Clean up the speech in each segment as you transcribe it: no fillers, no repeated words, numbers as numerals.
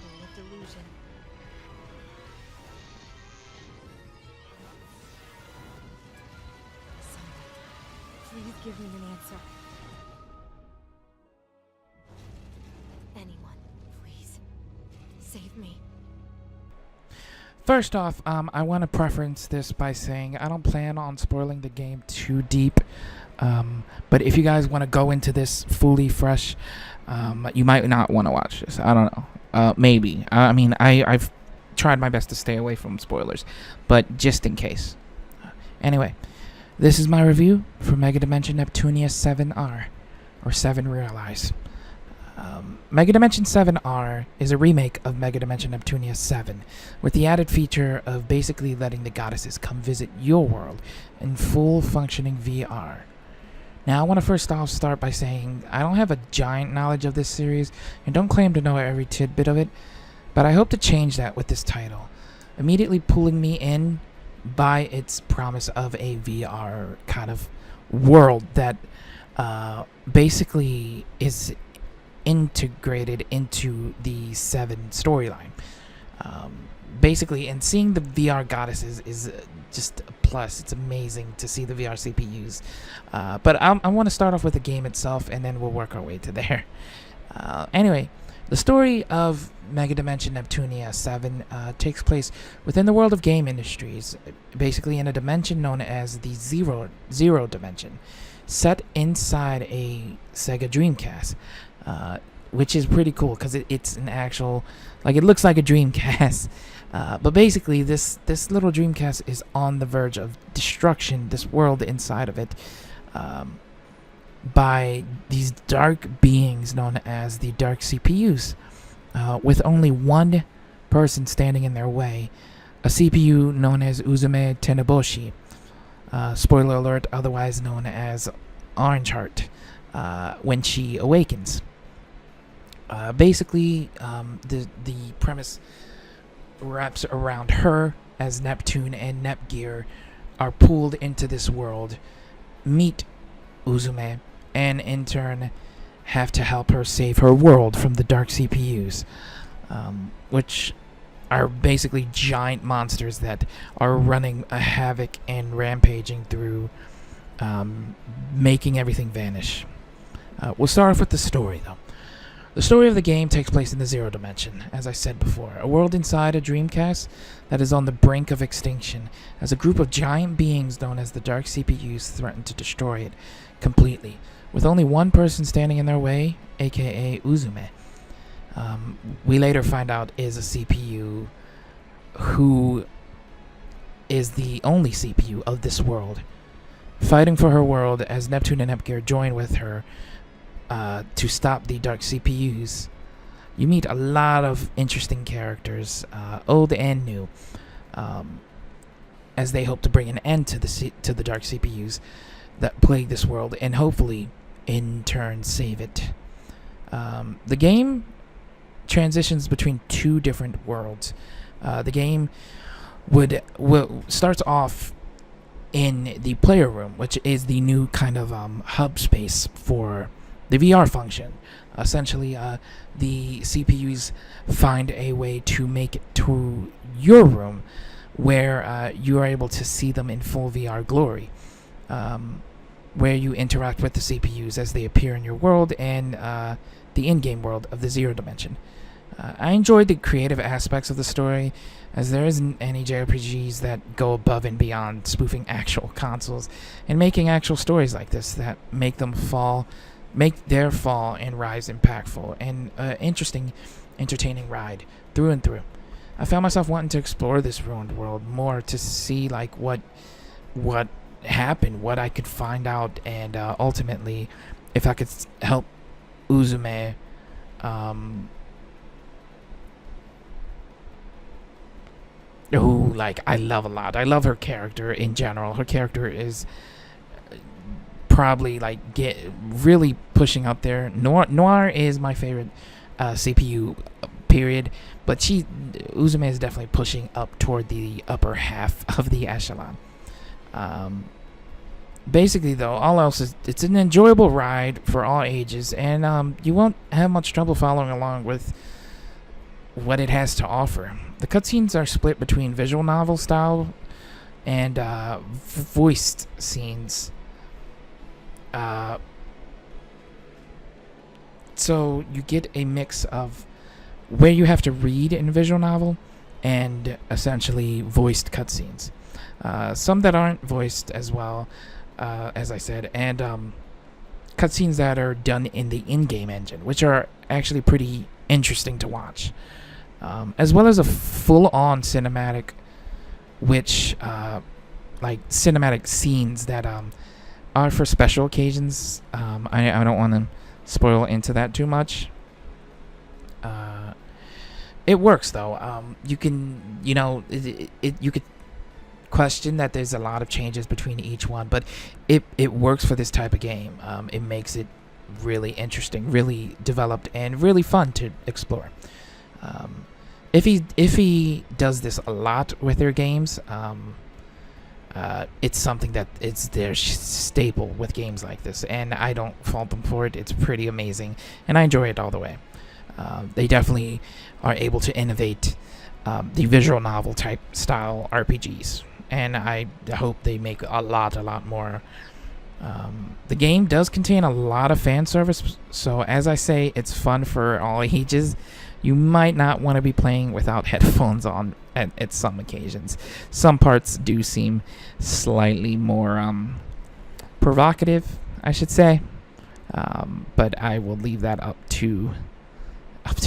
full of delusion. Someone, please give me an answer. Anyone, please. Save me. First off, I want to preference this by saying I don't plan on spoiling the game too deep. But if you guys want to go into this fully fresh, you might not want to watch this. I don't know. Maybe. I mean, I've tried my best to stay away from spoilers, but just in case. Anyway, this is my review for Megadimension Neptunia VIIR, or 7 Realize. Megadimension 7R is a remake of Megadimension Neptunia VII, with the added feature of basically letting the goddesses come visit your world in full functioning VR. Now, I want to first off start by saying I don't have a giant knowledge of this series and don't claim to know every tidbit of it, but I hope to change that with this title, immediately pulling me in by its promise of a VR kind of world that basically is integrated into the 7 storyline. Basically, and seeing the VR goddesses is just a plus. It's amazing to see the VR CPUs. But I want to start off with the game itself, and then we'll work our way to there. Anyway, the story of Megadimension Neptunia VII takes place within the world of game industries, basically in a dimension known as the Zero Dimension, set inside a Sega Dreamcast. Which is pretty cool because it's an actual, like, it looks like a Dreamcast, but basically this little Dreamcast is on the verge of destruction, this world inside of it, by these dark beings known as the dark CPUs, with only one person standing in their way, a CPU known as Uzume Teneboshi, spoiler alert, otherwise known as Orange Heart, when she awakens. Basically, the premise wraps around her as Neptune and Nepgear are pulled into this world, meet Uzume, and in turn have to help her save her world from the dark CPUs, which are basically giant monsters that are running a havoc and rampaging through, making everything vanish. We'll start off with the story, though. The story of the game takes place in the Zero Dimension, as I said before, a world inside a Dreamcast that is on the brink of extinction, as a group of giant beings known as the Dark CPUs threaten to destroy it completely, with only one person standing in their way, aka Uzume. We later find out is a CPU who is the only CPU of this world, fighting for her world as Neptune and Nepgear join with her to stop the dark CPUs. You meet a lot of interesting characters, old and new, as they hope to bring an end to the dark CPUs that plague this world, and hopefully, in turn, save it. The game transitions between 2 different worlds. The game starts off in the player room, which is the new kind of hub space for the VR function. Essentially, the CPUs find a way to make it to your room where you are able to see them in full VR glory, where you interact with the CPUs as they appear in your world and the in-game world of the Zero Dimension. I enjoyed the creative aspects of the story, as there isn't any JRPGs that go above and beyond spoofing actual consoles and making actual stories like this that make their fall and rise impactful and interesting, entertaining ride through and through. I found myself wanting to explore this ruined world more to see like what happened, what I could find out, and ultimately if I could help Uzume who, like, I love a lot. I love her character in general. Her character is probably like really pushing up there. Noir is my favorite CPU, period, but Uzume is definitely pushing up toward the upper half of the echelon. Basically, though, all else is it's an enjoyable ride for all ages, and you won't have much trouble following along with what it has to offer. The cutscenes are split between visual novel style and voiced scenes. So you get a mix of where you have to read in visual novel and essentially voiced cutscenes. Some that aren't voiced as well, as I said, and cutscenes that are done in the in-game engine, which are actually pretty interesting to watch. As well as a full-on cinematic, which like cinematic scenes that are for special occasions. I don't want to spoil into that too much. It works though. You can, you could question that there's a lot of changes between each one, but it works for this type of game. It makes it really interesting, really developed, and really fun to explore. If he does this a lot with their games, it's something that it's their staple with games like this, and I don't fault them for it. It's pretty amazing, and I enjoy it all the way. They definitely are able to innovate the visual novel type style RPGs, and I hope they make a lot more. The game does contain a lot of fan service, so as I say, it's fun for all ages. You might not want to be playing without headphones on at some occasions. Some parts do seem slightly more provocative, I should say, but I will leave that up to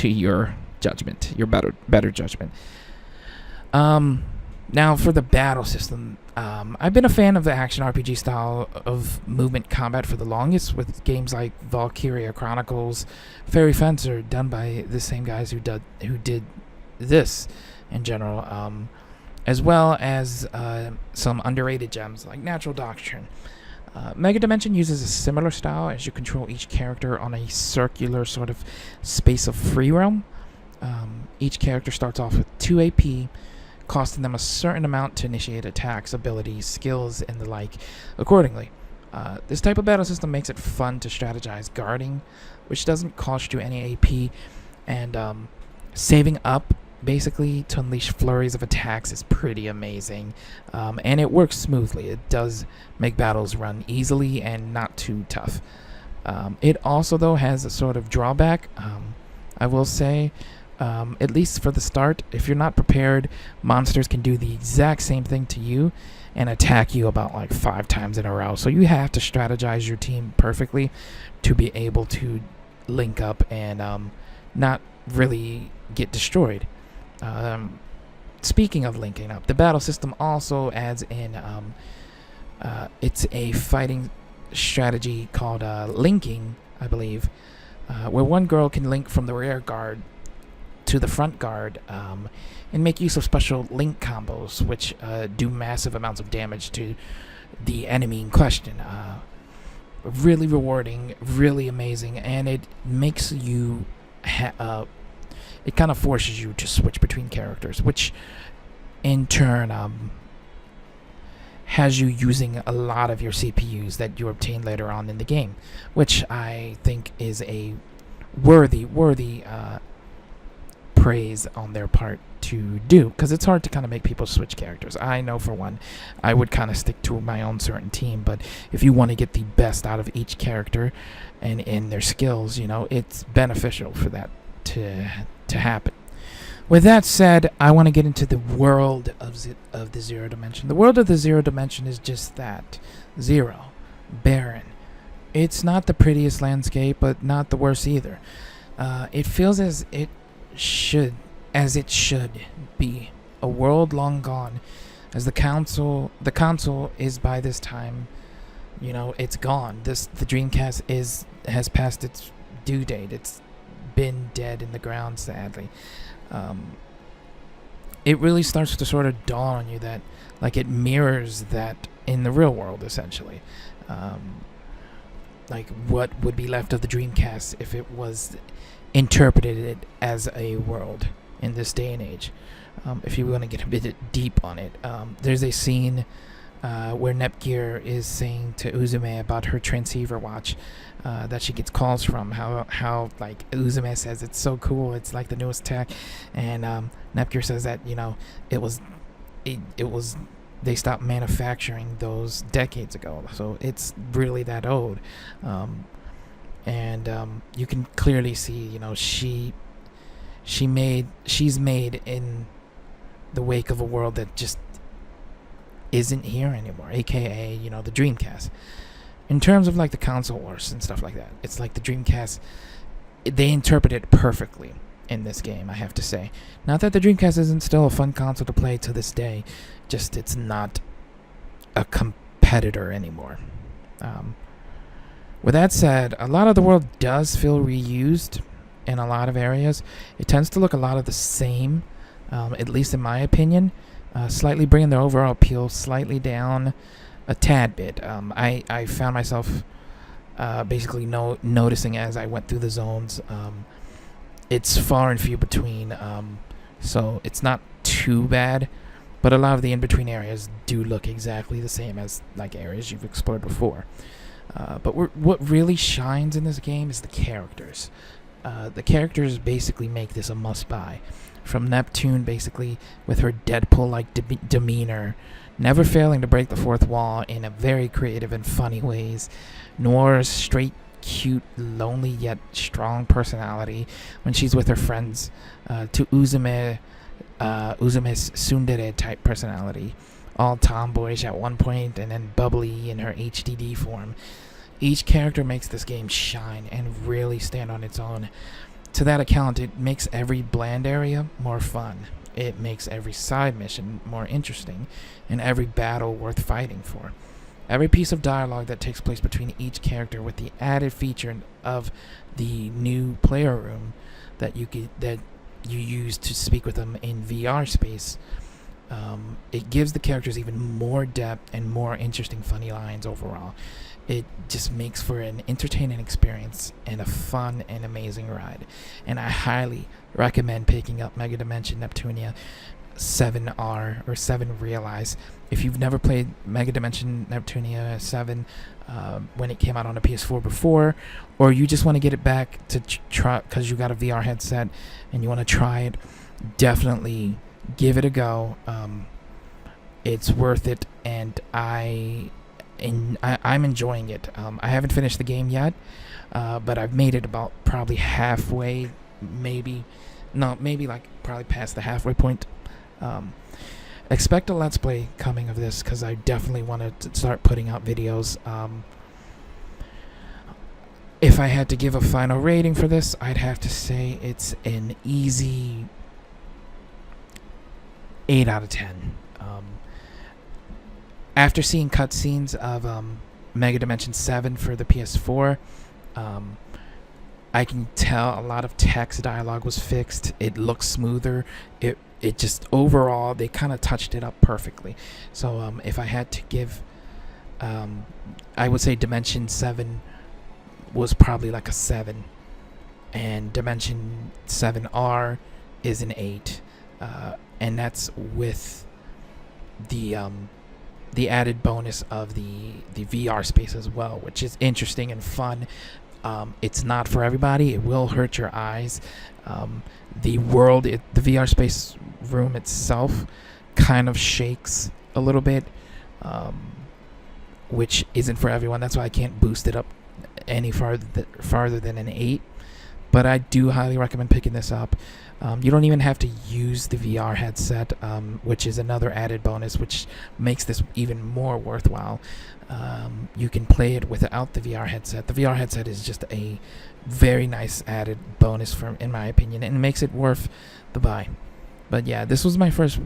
your judgment, your better judgment. Now for the battle system, I've been a fan of the action RPG style of movement combat for the longest, with games like Valkyria Chronicles, Fairy Fencer, done by the same guys who did this in general, as well as some underrated gems like Natural Doctrine. Megadimension uses a similar style as you control each character on a circular sort of space of free roam. Each character starts off with 2 AP, costing them a certain amount to initiate attacks, abilities, skills, and the like accordingly. This type of battle system makes it fun to strategize guarding, which doesn't cost you any AP, and saving up basically to unleash flurries of attacks is pretty amazing, and it works smoothly. It does make battles run easily and not too tough. It also though has a sort of drawback, I will say. At least for the start, if you're not prepared, monsters can do the exact same thing to you and attack you about like 5 times in a row. So you have to strategize your team perfectly to be able to link up and not really get destroyed. Speaking of linking up, the battle system also adds in it's a fighting strategy called linking, I believe, where one girl can link from the rear guard to the front guard, and make use of special link combos, which do massive amounts of damage to the enemy in question. Really rewarding, really amazing, and it makes you it kind of forces you to switch between characters, which in turn has you using a lot of your CPUs that you obtain later on in the game, which I think is a worthy praise on their part to do, because it's hard to kind of make people switch characters. I know for one, I would kind of stick to my own certain team, but if you want to get the best out of each character and in their skills, it's beneficial for that to happen. With that said, I want to get into the world of the Zero Dimension. The world of the Zero Dimension is just that, zero, barren. It's not the prettiest landscape, but not the worst either. It feels as it should be, a world long gone, as the console is by this time, it's gone. The Dreamcast has passed its due date. It's been dead in the ground, sadly. It really starts to sort of dawn on you that, like, it mirrors that in the real world, essentially. Like, what would be left of the Dreamcast if it was interpreted as a world in this day and age. If you want to get a bit deep on it, there's a scene where Nepgear is saying to Uzume about her transceiver watch that she gets calls from. How like Uzume says it's so cool, it's like the newest tech, and Nepgear says that it was they stopped manufacturing those decades ago, so it's really that old. And you can clearly see, she's made in the wake of a world that just isn't here anymore, aka the Dreamcast. In terms of like the console wars and stuff like that, it's like the Dreamcast, they interpret it perfectly in this game, I have to say. Not that the Dreamcast isn't still a fun console to play to this day, just it's not a competitor anymore. With that said, a lot of the world does feel reused in a lot of areas. It tends to look a lot of the same, at least in my opinion, slightly bringing the overall appeal slightly down a tad bit. I found myself basically noticing as I went through the zones. It's far and few between, so it's not too bad, but a lot of the in-between areas do look exactly the same as like areas you've explored before. But what really shines in this game is the characters. The characters basically make this a must-buy. From Neptune, basically, with her Deadpool-like demeanor, never failing to break the fourth wall in a very creative and funny ways. Noir's straight, cute, lonely yet strong personality when she's with her friends, to Uzume's tsundere type personality, all tomboyish at one point and then bubbly in her HDD form. Each character makes this game shine and really stand on its own. To that account, it makes every bland area more fun. It makes every side mission more interesting, and every battle worth fighting for. Every piece of dialogue that takes place between each character, with the added feature of the new player room that you use to speak with them in VR space, it gives the characters even more depth and more interesting funny lines overall. It just makes for an entertaining experience and a fun and amazing ride. And I highly recommend picking up Megadimension Neptunia VIIR or 7 Realize. If you've never played Megadimension Neptunia 7 when it came out on a PS4 before, or you just want to get it back to try because you got a VR headset and you want to try it, definitely give it a go. It's worth it, and I'm enjoying it. I haven't finished the game yet, but I've made it about probably halfway, maybe like probably past the halfway point. Expect a Let's Play coming of this, because I definitely want to start putting out videos. If I had to give a final rating for this, I'd have to say it's an easy 8 out of 10. After seeing cutscenes of Megadimension 7 for the PS4, I can tell a lot of text dialogue was fixed. It looks smoother. It just overall, they kind of touched it up perfectly. So if I had to give, I would say Dimension 7 was probably like a 7, and Dimension 7R is an 8, and that's with the added bonus of the VR space as well, which is interesting and fun. It's not for everybody. It will hurt your eyes. The VR space room itself kind of shakes a little bit, which isn't for everyone. That's why I can't boost it up any farther than an 8. But I do highly recommend picking this up. You don't even have to use the VR headset, which is another added bonus, which makes this even more worthwhile. You can play it without the VR headset. The VR headset is just a very nice added bonus, in my opinion, and it makes it worth the buy. But yeah, this was my first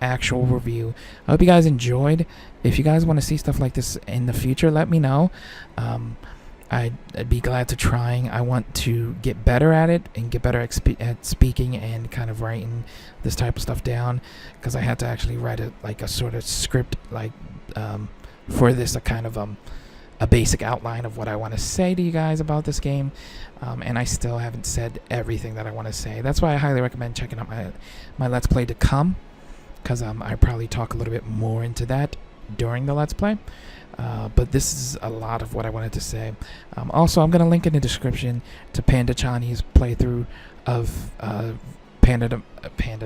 actual review. I hope you guys enjoyed. If you guys want to see stuff like this in the future, let me know. I'd be glad to trying. I want to get better at it and get better at speaking and kind of writing this type of stuff down, because I had to actually write a sort of script for this, a kind of a basic outline of what I want to say to you guys about this game, and I still haven't said everything that I want to say. That's why I highly recommend checking out my Let's Play to come, because I probably talk a little bit more into that during the Let's Play. But this is a lot of what I wanted to say. Also, I'm going to link in the description to Panda Chani's playthrough of Panda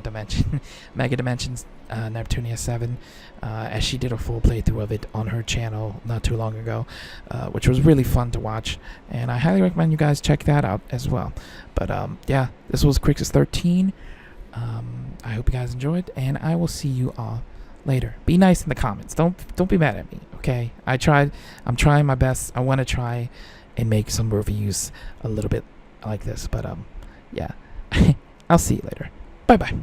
Dimension, Megadimension Neptunia VII, as she did a full playthrough of it on her channel not too long ago, which was really fun to watch, and I highly recommend you guys check that out as well. But yeah, this was Crixus 13. I hope you guys enjoyed, and I will see you all later. Be nice in the comments. Don't be mad at me, okay? I'm trying my best. I want to try and make some reviews a little bit like this, but yeah. I'll see you later. Bye bye.